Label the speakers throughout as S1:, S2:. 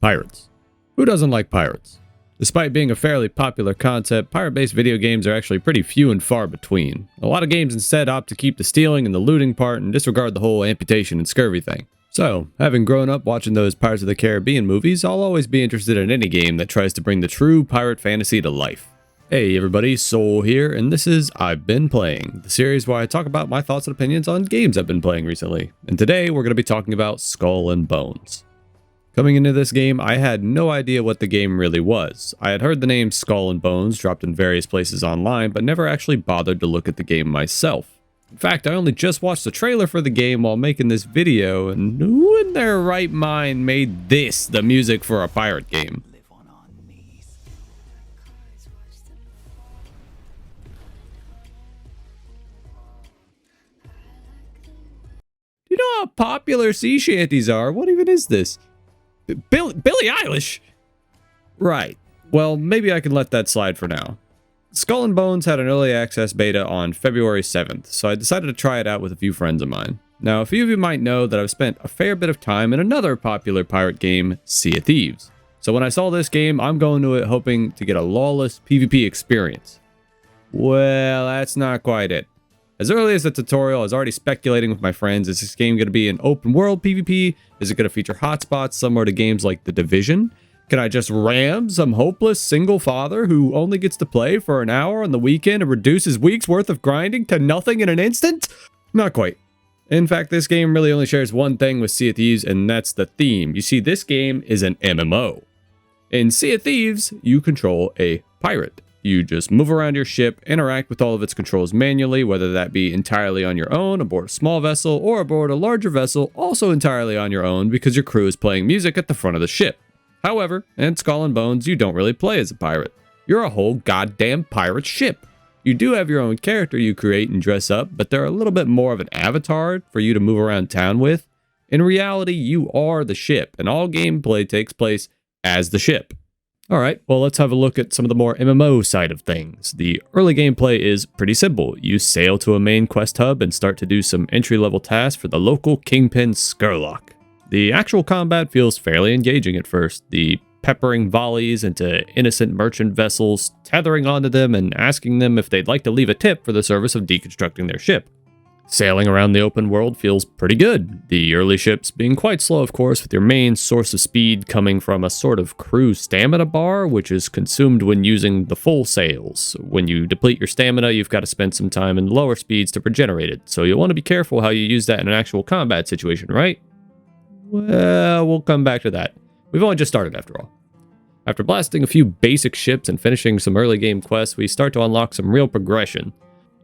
S1: Pirates. Who doesn't like pirates? Despite being a fairly popular concept, pirate-based video games are actually pretty few and far between. A lot of games instead opt to keep the stealing and the looting part and disregard the whole amputation and scurvy thing. So, having grown up watching those Pirates of the Caribbean movies, I'll always be interested in any game that tries to bring the true pirate fantasy to life. Hey everybody, Soul here, and this is I've Been Playing, the series where I talk about my thoughts and opinions on games I've been playing recently. And today we're going to be talking about Skull and Bones. Coming into this game, I had no idea what the game really was. I had heard the name Skull and Bones dropped in various places online, but never actually bothered to look at the game myself. In fact, I only just watched the trailer for the game while making this video, and who in their right mind made this the music for a pirate game? Do you know how popular sea shanties are? What even is this? Billie Eilish? Right. Well, maybe I can let that slide for now. Skull and Bones had an early access beta on February 7th, so I decided to try it out with a few friends of mine. Now, a few of you might know that I've spent a fair bit of time in another popular pirate game, Sea of Thieves. So when I saw this game, I'm going to it hoping to get a lawless PvP experience. Well, that's not quite it. As early as the tutorial, I was already speculating with my friends, is this game going to be an open world PvP? Is it going to feature hotspots similar to games like The Division? Can I just ram some hopeless single father who only gets to play for an hour on the weekend and reduce his week's worth of grinding to nothing in an instant? Not quite. In fact, this game really only shares one thing with Sea of Thieves, and that's the theme. You see, this game is an MMO. In Sea of Thieves, you control a pirate. You just move around your ship, interact with all of its controls manually, whether that be entirely on your own, aboard a small vessel, or aboard a larger vessel, also entirely on your own because your crew is playing music at the front of the ship. However, in Skull and Bones, you don't really play as a pirate. You're a whole goddamn pirate ship. You do have your own character you create and dress up, but they're a little bit more of an avatar for you to move around town with. In reality, you are the ship, and all gameplay takes place as the ship. Alright, well let's have a look at some of the more MMO side of things. The early gameplay is pretty simple. You sail to a main quest hub and start to do some entry-level tasks for the local kingpin Scurlock. The actual combat feels fairly engaging at first. The peppering volleys into innocent merchant vessels, tethering onto them and asking them if they'd like to leave a tip for the service of deconstructing their ship. Sailing around the open world feels pretty good, the early ships being quite slow of course, with your main source of speed coming from a sort of crew stamina bar, which is consumed when using the full sails. When you deplete your stamina, you've got to spend some time in lower speeds to regenerate it, so you'll want to be careful how you use that in an actual combat situation, right? Well, we'll come back to that. We've only just started after all. After blasting a few basic ships and finishing some early game quests, we start to unlock some real progression.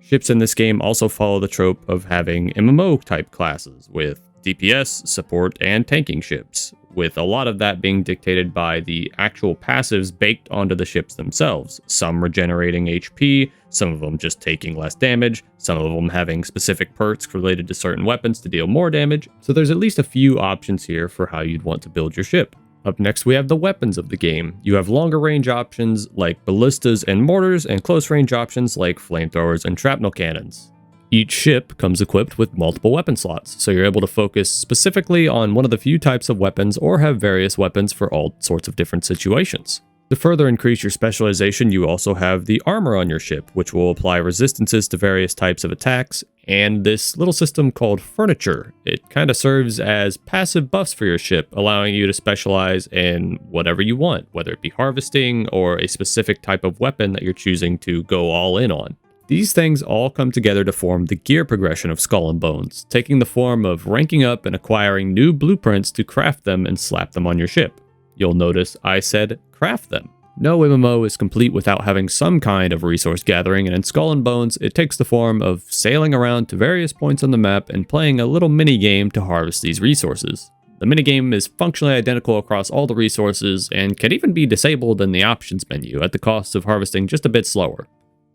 S1: Ships in this game also follow the trope of having MMO-type classes, with DPS, support, and tanking ships, with a lot of that being dictated by the actual passives baked onto the ships themselves, some regenerating HP, some of them just taking less damage, some of them having specific perks related to certain weapons to deal more damage, so there's at least a few options here for how you'd want to build your ship. Up next, we have the weapons of the game. You have longer range options like ballistas and mortars, and close range options like flamethrowers and shrapnel cannons. Each ship comes equipped with multiple weapon slots, so you're able to focus specifically on one of the few types of weapons or have various weapons for all sorts of different situations. To further increase your specialization, you also have the armor on your ship, which will apply resistances to various types of attacks, and this little system called furniture. It kind of serves as passive buffs for your ship, allowing you to specialize in whatever you want, whether it be harvesting or a specific type of weapon that you're choosing to go all in on. These things all come together to form the gear progression of Skull and Bones, taking the form of ranking up and acquiring new blueprints to craft them and slap them on your ship. You'll notice I said craft them. No MMO is complete without having some kind of resource gathering, and in Skull and Bones, it takes the form of sailing around to various points on the map and playing a little mini-game to harvest these resources. The minigame is functionally identical across all the resources, and can even be disabled in the options menu at the cost of harvesting just a bit slower.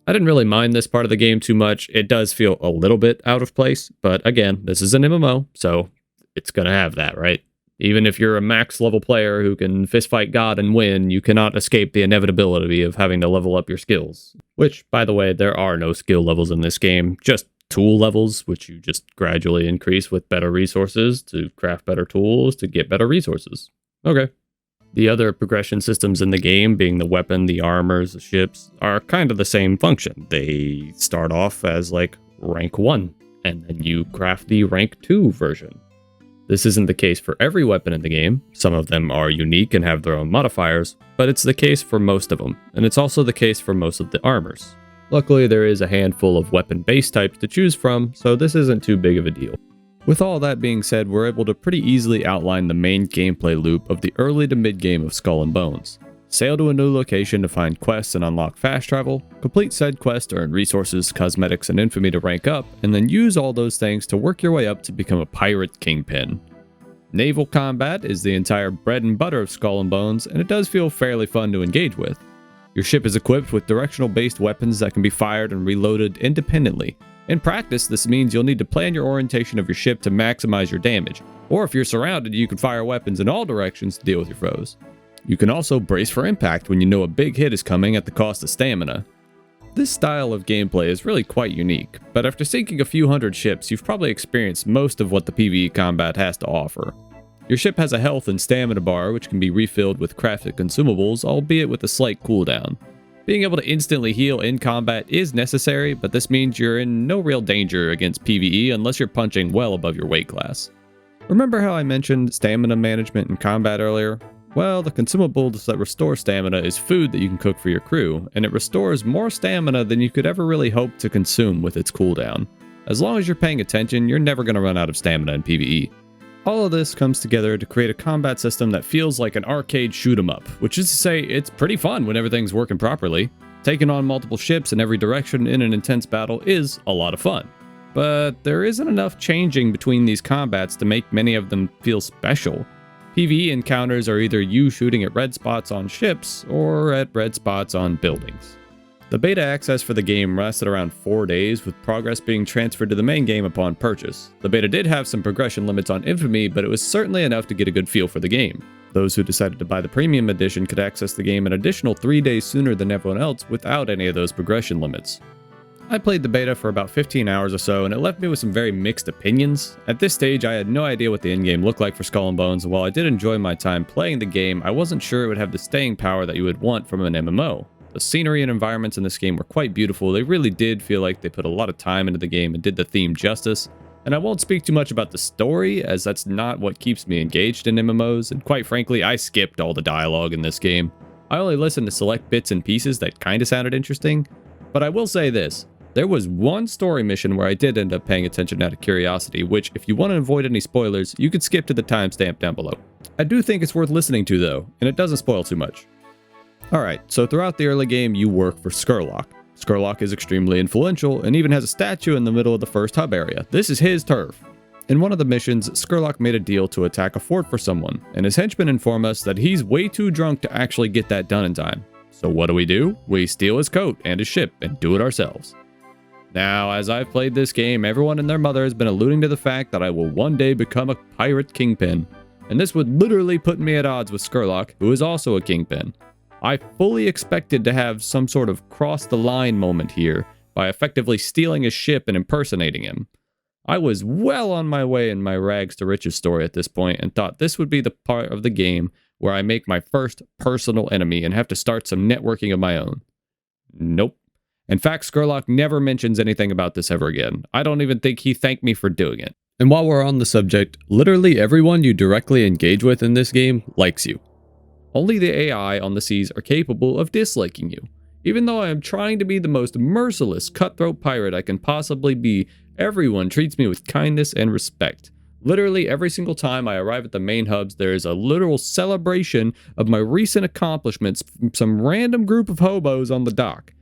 S1: I didn't really mind this part of the game too much. It does feel a little bit out of place, but again, this is an MMO, so it's gonna have that, right? Even if you're a max level player who can fistfight God and win, you cannot escape the inevitability of having to level up your skills. Which, by the way, there are no skill levels in this game, just tool levels, which you just gradually increase with better resources to craft better tools to get better resources. Okay. The other progression systems in the game, being the weapon, the armors, the ships, are kind of the same function. They start off as like rank 1, and then you craft the rank 2 version. This isn't the case for every weapon in the game. Some of them are unique and have their own modifiers, but it's the case for most of them, and it's also the case for most of the armors. Luckily, there is a handful of weapon base types to choose from, so this isn't too big of a deal. With all that being said, we're able to pretty easily outline the main gameplay loop of the early to mid game of Skull and Bones. Sail to a new location to find quests and unlock fast travel, complete said quest to earn resources, cosmetics, and infamy to rank up, and then use all those things to work your way up to become a pirate kingpin. Naval combat is the entire bread and butter of Skull and Bones, and it does feel fairly fun to engage with. Your ship is equipped with directional-based weapons that can be fired and reloaded independently. In practice, this means you'll need to plan your orientation of your ship to maximize your damage, or if you're surrounded, you can fire weapons in all directions to deal with your foes. You can also brace for impact when you know a big hit is coming at the cost of stamina. This style of gameplay is really quite unique, but after sinking a few hundred ships, you've probably experienced most of what the PvE combat has to offer. Your ship has a health and stamina bar which can be refilled with crafted consumables, albeit with a slight cooldown. Being able to instantly heal in combat is necessary, but this means you're in no real danger against PvE unless you're punching well above your weight class. Remember how I mentioned stamina management in combat earlier? Well, the consumables that restore stamina is food that you can cook for your crew, and it restores more stamina than you could ever really hope to consume with its cooldown. As long as you're paying attention, you're never going to run out of stamina in PvE. All of this comes together to create a combat system that feels like an arcade shoot-'em-up, which is to say, it's pretty fun when everything's working properly. Taking on multiple ships in every direction in an intense battle is a lot of fun. But there isn't enough changing between these combats to make many of them feel special. PvE encounters are either you shooting at red spots on ships or at red spots on buildings. The beta access for the game lasted around 4 days, with progress being transferred to the main game upon purchase. The beta did have some progression limits on infamy, but it was certainly enough to get a good feel for the game. Those who decided to buy the premium edition could access the game an additional 3 days sooner than everyone else without any of those progression limits. I played the beta for about 15 hours or so, and it left me with some very mixed opinions. At this stage, I had no idea what the endgame looked like for Skull and Bones, and while I did enjoy my time playing the game, I wasn't sure it would have the staying power that you would want from an MMO. The scenery and environments in this game were quite beautiful. They really did feel like they put a lot of time into the game and did the theme justice. And I won't speak too much about the story, as that's not what keeps me engaged in MMOs, and quite frankly, I skipped all the dialogue in this game. I only listened to select bits and pieces that kinda sounded interesting, but I will say this. There was one story mission where I did end up paying attention out of curiosity, which, if you want to avoid any spoilers, you could skip to the timestamp down below. I do think it's worth listening to though, and it doesn't spoil too much. Alright, so throughout the early game, you work for Scurlock. Scurlock is extremely influential, and even has a statue in the middle of the first hub area. This is his turf. In one of the missions, Scurlock made a deal to attack a fort for someone, and his henchmen inform us that he's way too drunk to actually get that done in time. So what do? We steal his coat and his ship, and do it ourselves. Now, as I've played this game, everyone and their mother has been alluding to the fact that I will one day become a pirate kingpin. And this would literally put me at odds with Scurlock, who is also a kingpin. I fully expected to have some sort of cross-the-line moment here, by effectively stealing his ship and impersonating him. I was well on my way in my rags to riches story at this point, and thought this would be the part of the game where I make my first personal enemy and have to start some networking of my own. Nope. In fact, Scurlock never mentions anything about this ever again. I don't even think he thanked me for doing it. And while we're on the subject, literally everyone you directly engage with in this game likes you. Only the AI on the seas are capable of disliking you. Even though I am trying to be the most merciless, cutthroat pirate I can possibly be, everyone treats me with kindness and respect. Literally every single time I arrive at the main hubs, there is a literal celebration of my recent accomplishments from some random group of hobos on the dock.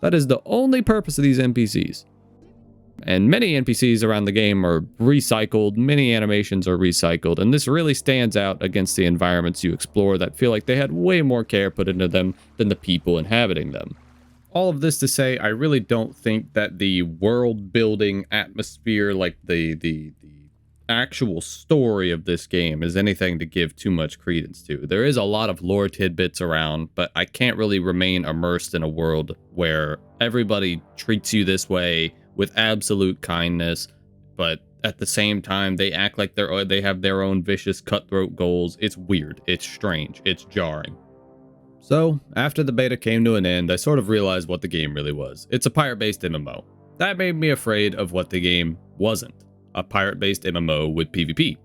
S1: That is the only purpose of these NPCs. And many NPCs around the game are recycled, many animations are recycled, and this really stands out against the environments you explore that feel like they had way more care put into them than the people inhabiting them. All of this to say, I really don't think that the world building atmosphere, like the actual story of this game is anything to give too much credence to. There is a lot of lore tidbits around, but I can't really remain immersed in a world where everybody treats you this way with absolute kindness, but at the same time they act like they have their own vicious cutthroat goals. It's weird, it's strange, it's jarring. So, after the beta came to an end, I sort of realized what the game really was. It's a pirate-based MMO. That made me afraid of what the game wasn't. A pirate-based MMO with PvP.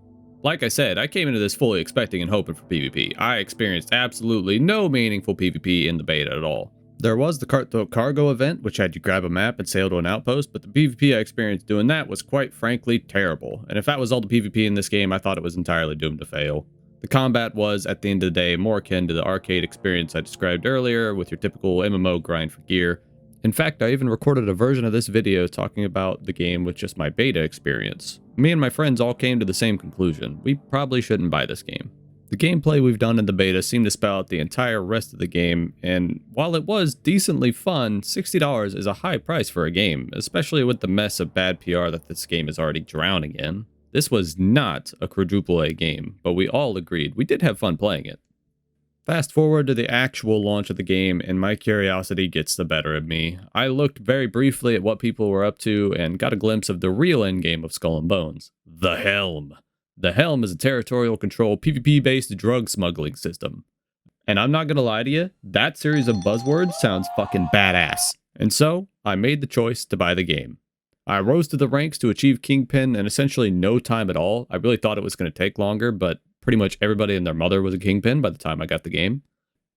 S1: Like I said, I came into this fully expecting and hoping for PvP. I experienced absolutely no meaningful PvP in the beta at all. There was the Cutthroat Cargo event, which had you grab a map and sail to an outpost, but the PvP I experienced doing that was quite frankly terrible. And if that was all the PvP in this game, I thought it was entirely doomed to fail. The combat was, at the end of the day, more akin to the arcade experience I described earlier, with your typical MMO grind for gear. In fact, I even recorded a version of this video talking about the game with just my beta experience. Me and my friends all came to the same conclusion: we probably shouldn't buy this game. The gameplay we've done in the beta seemed to spell out the entire rest of the game, and while it was decently fun, $60 is a high price for a game, especially with the mess of bad PR that this game is already drowning in. This was not a quadruple A game, but we all agreed we did have fun playing it. Fast forward to the actual launch of the game, and my curiosity gets the better of me. I looked very briefly at what people were up to and got a glimpse of the real endgame of Skull and Bones: the Helm. The Helm is a territorial control PvP-based drug smuggling system. And I'm not gonna lie to you, that series of buzzwords sounds fucking badass. And so, I made the choice to buy the game. I rose to the ranks to achieve Kingpin in essentially no time at all. I really thought it was going to take longer, but pretty much everybody and their mother was a Kingpin by the time I got the game.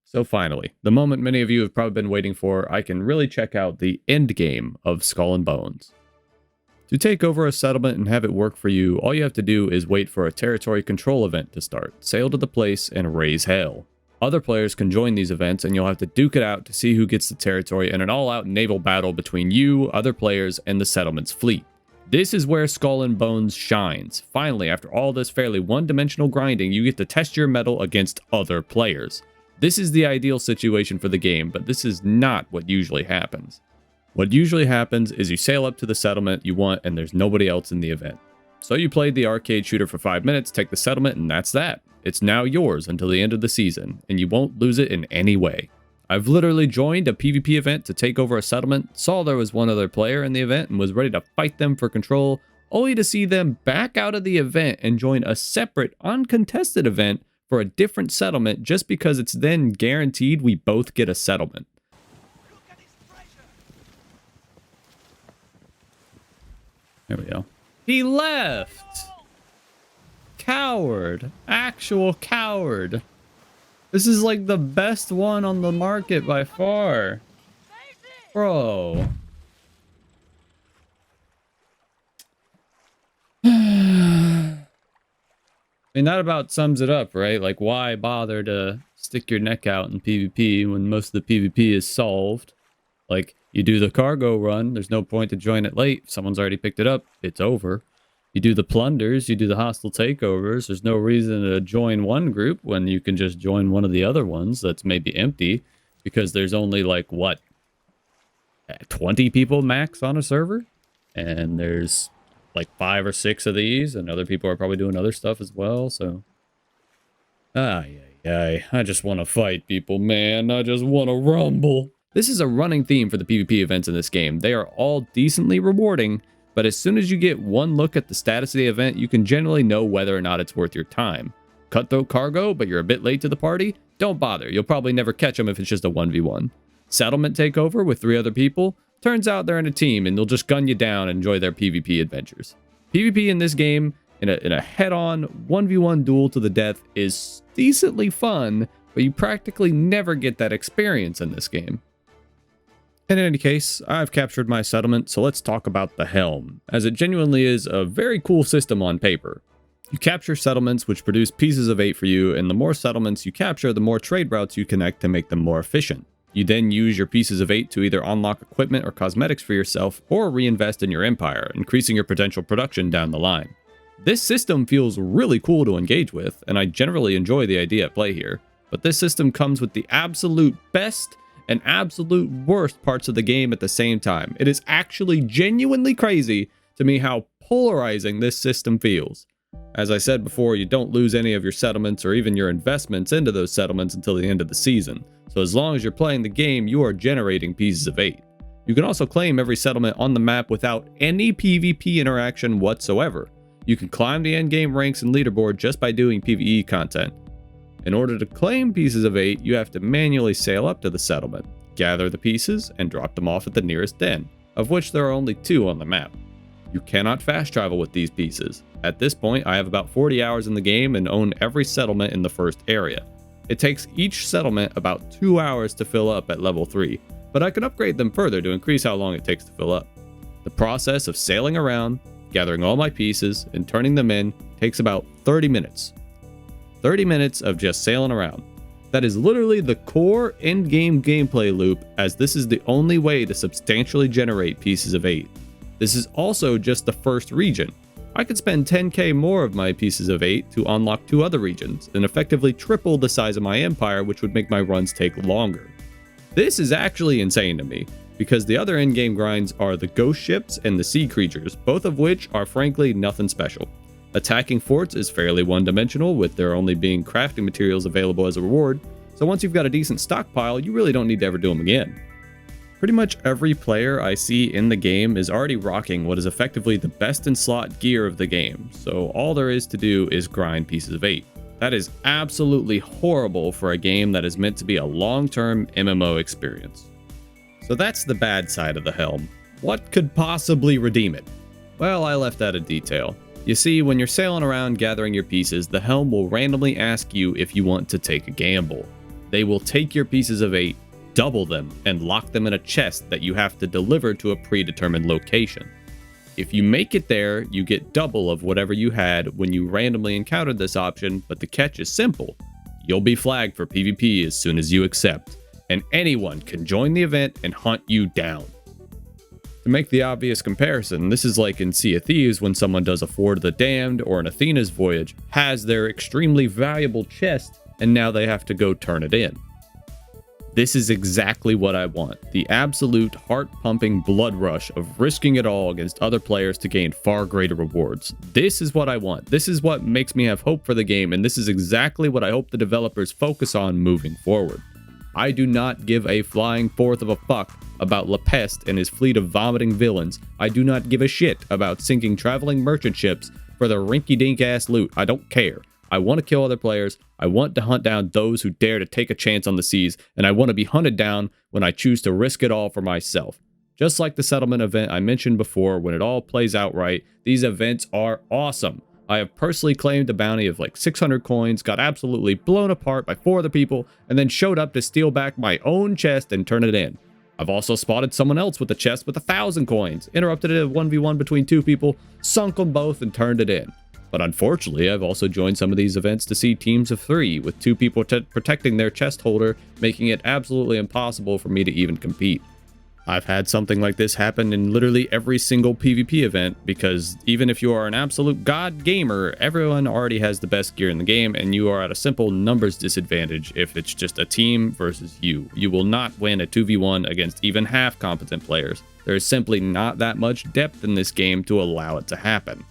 S1: So finally, the moment many of you have probably been waiting for, I can really check out the end game of Skull and Bones. To take over a settlement and have it work for you, all you have to do is wait for a territory control event to start, sail to the place, and raise hell. Other players can join these events, and you'll have to duke it out to see who gets the territory in an all-out naval battle between you, other players, and the settlement's fleet. This is where Skull and Bones shines. Finally, after all this fairly one-dimensional grinding, you get to test your mettle against other players. This is the ideal situation for the game, but this is not what usually happens. What usually happens is you sail up to the settlement you want, and there's nobody else in the event. So you played the arcade shooter for 5 minutes, take the settlement, and that's that. It's now yours until the end of the season, and you won't lose it in any way. I've literally joined a PvP event to take over a settlement, saw there was one other player in the event, and was ready to fight them for control, only to see them back out of the event and join a separate, uncontested event for a different settlement just because it's then guaranteed we both get a settlement. There we go. He left! Coward. Actual coward. This is like the best one on the market by far. Bro. I mean, that about sums it up, right? Like, why bother to stick your neck out in PvP when most of the PvP is solved? Like, you do the cargo run, there's no point to join it late. If someone's already picked it up, it's over. You do the plunders, you do the hostile takeovers, there's no reason to join one group when you can just join one of the other ones that's maybe empty, because there's only like, what, 20 people max on a server? And there's like 5 or 6 of these, and other people are probably doing other stuff as well, so... I just want to fight people, man. I just want to rumble. This is a running theme for the PvP events in this game. They are all decently rewarding, but as soon as you get one look at the status of the event, you can generally know whether or not it's worth your time. Cutthroat cargo, but you're a bit late to the party? Don't bother, you'll probably never catch them if it's just a 1v1. Settlement takeover with 3 other people? Turns out they're in a team and they'll just gun you down and enjoy their PvP adventures. PvP in this game, in a head-on 1v1 duel to the death, is decently fun, but you practically never get that experience in this game. In any case, I've captured my settlement, so let's talk about the Helm, as it genuinely is a very cool system on paper. You capture settlements which produce pieces of 8 for you, and the more settlements you capture, the more trade routes you connect to make them more efficient. You then use your pieces of 8 to either unlock equipment or cosmetics for yourself, or reinvest in your empire, increasing your potential production down the line. This system feels really cool to engage with, and I generally enjoy the idea at play here, but this system comes with the absolute best and absolute worst parts of the game at the same time. It is actually genuinely crazy to me how polarizing this system feels. As I said before, you don't lose any of your settlements or even your investments into those settlements until the end of the season, so as long as you're playing the game, you are generating pieces of 8. You can also claim every settlement on the map without any PvP interaction whatsoever. You can climb the endgame ranks and leaderboard just by doing PvE content. In order to claim pieces of 8, you have to manually sail up to the settlement, gather the pieces, and drop them off at the nearest den, of which there are only 2 on the map. You cannot fast travel with these pieces. At this point, I have about 40 hours in the game and own every settlement in the first area. It takes each settlement about 2 hours to fill up at level 3, but I can upgrade them further to increase how long it takes to fill up. The process of sailing around, gathering all my pieces, and turning them in takes about 30 minutes. 30 minutes of just sailing around. That is literally the core endgame gameplay loop, as this is the only way to substantially generate pieces of 8. This is also just the first region. I could spend 10k more of my pieces of 8 to unlock 2 other regions, and effectively triple the size of my empire, which would make my runs take longer. This is actually insane to me, because the other endgame grinds are the ghost ships and the sea creatures, both of which are frankly nothing special. Attacking forts is fairly one-dimensional, with there only being crafting materials available as a reward, so once you've got a decent stockpile, you really don't need to ever do them again. Pretty much every player I see in the game is already rocking what is effectively the best in slot gear of the game, so all there is to do is grind pieces of 8. That is absolutely horrible for a game that is meant to be a long-term MMO experience. So that's the bad side of the Helm. What could possibly redeem it? Well, I left out a detail. You see, when you're sailing around gathering your pieces, the Helm will randomly ask you if you want to take a gamble. They will take your pieces of 8, double them, and lock them in a chest that you have to deliver to a predetermined location. If you make it there, you get double of whatever you had when you randomly encountered this option, but the catch is simple. You'll be flagged for PvP as soon as you accept, and anyone can join the event and hunt you down. To make the obvious comparison, this is like in Sea of Thieves when someone does a Ford of the Damned or an Athena's Voyage, has their extremely valuable chest, and now they have to go turn it in. This is exactly what I want, the absolute heart-pumping blood rush of risking it all against other players to gain far greater rewards. This is what I want, this is what makes me have hope for the game, and this is exactly what I hope the developers focus on moving forward. I do not give a flying fourth of a fuck about La Peste and his fleet of vomiting villains. I do not give a shit about sinking traveling merchant ships for their rinky-dink ass loot. I don't care. I want to kill other players, I want to hunt down those who dare to take a chance on the seas, and I want to be hunted down when I choose to risk it all for myself. Just like the settlement event I mentioned before, when it all plays out right, these events are awesome. I have personally claimed a bounty of like 600 coins, got absolutely blown apart by 4 other people, and then showed up to steal back my own chest and turn it in. I've also spotted someone else with a chest with 1,000 coins, interrupted a 1v1 between 2 people, sunk them both, and turned it in. But unfortunately, I've also joined some of these events to see teams of 3, with 2 people protecting their chest holder, making it absolutely impossible for me to even compete. I've had something like this happen in literally every single PvP event, because even if you are an absolute god gamer, everyone already has the best gear in the game, and you are at a simple numbers disadvantage if it's just a team versus you. You will not win a 2v1 against even half competent players. There is simply not that much depth in this game to allow it to happen.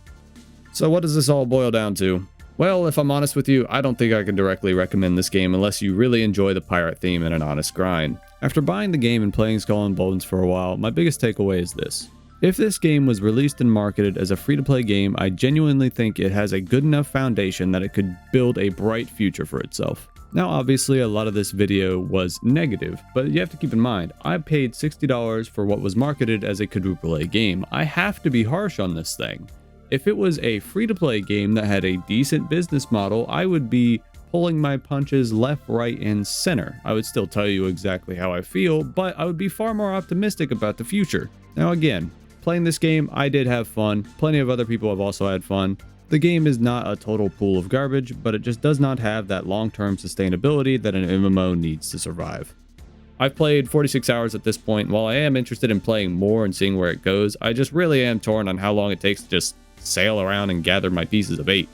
S1: So what does this all boil down to? Well, if I'm honest with you, I don't think I can directly recommend this game unless you really enjoy the pirate theme and an honest grind. After buying the game and playing Skull and Bones for a while, my biggest takeaway is this. If this game was released and marketed as a free-to-play game, I genuinely think it has a good enough foundation that it could build a bright future for itself. Now obviously a lot of this video was negative, but you have to keep in mind, I paid $60 for what was marketed as a quadruple A game. I have to be harsh on this thing. If it was a free-to-play game that had a decent business model, I would be pulling my punches left, right, and center. I would still tell you exactly how I feel, but I would be far more optimistic about the future. Now again, playing this game, I did have fun. Plenty of other people have also had fun. The game is not a total pool of garbage, but it just does not have that long-term sustainability that an MMO needs to survive. I've played 46 hours at this point, and while I am interested in playing more and seeing where it goes, I just really am torn on how long it takes to just sail around and gather my pieces of 8.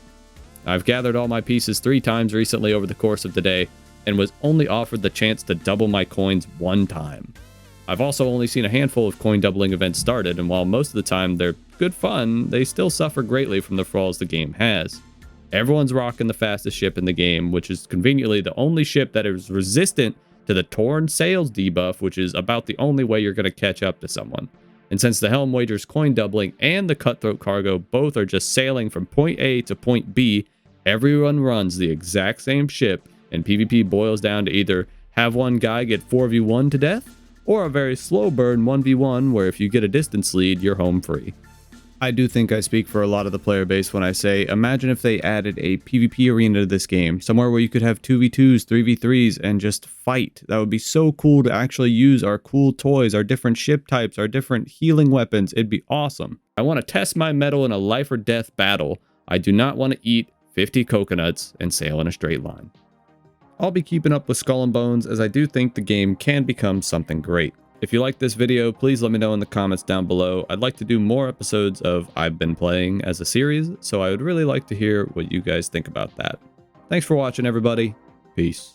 S1: I've gathered all my pieces 3 times recently over the course of the day, and was only offered the chance to double my coins 1 time. I've also only seen a handful of coin doubling events started, and while most of the time they're good fun, they still suffer greatly from the flaws the game has. Everyone's rocking the fastest ship in the game, which is conveniently the only ship that is resistant to the Torn Sails debuff, which is about the only way you're going to catch up to someone. And since the Helm wagers coin doubling and the Cutthroat cargo both are just sailing from point A to point B, everyone runs the exact same ship, and PvP boils down to either have one guy get 4v1 to death, or a very slow burn 1v1 where if you get a distance lead, you're home free. I do think I speak for a lot of the player base when I say, imagine if they added a PvP arena to this game, somewhere where you could have 2v2s, 3v3s, and just fight. That would be so cool to actually use our cool toys, our different ship types, our different healing weapons. It'd be awesome. I want to test my mettle in a life or death battle. I do not want to eat 50 coconuts and sail in a straight line. I'll be keeping up with Skull and Bones as I do think the game can become something great. If you like this video, please let me know in the comments down below. I'd like to do more episodes of I've Been Playing as a series, so I would really like to hear what you guys think about that. Thanks for watching, everybody. Peace.